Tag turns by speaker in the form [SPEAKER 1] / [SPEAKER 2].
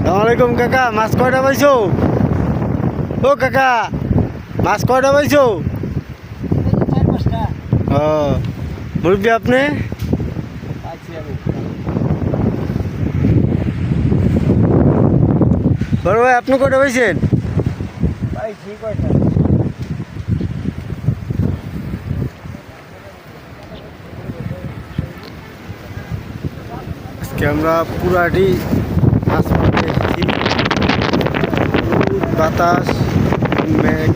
[SPEAKER 1] আসসালামাইকুম কাকা, মাছ কয়টা পাইছো? ও কাকা, মাছ কয়টা পাইছো? ও মুরব্বী, আপনি? বড় ভাই, আপনি কয়টা পাইছেন? আজকে আমরা পুরাটি মাছ মারতে এসেছি। বাতাস, মেঘ।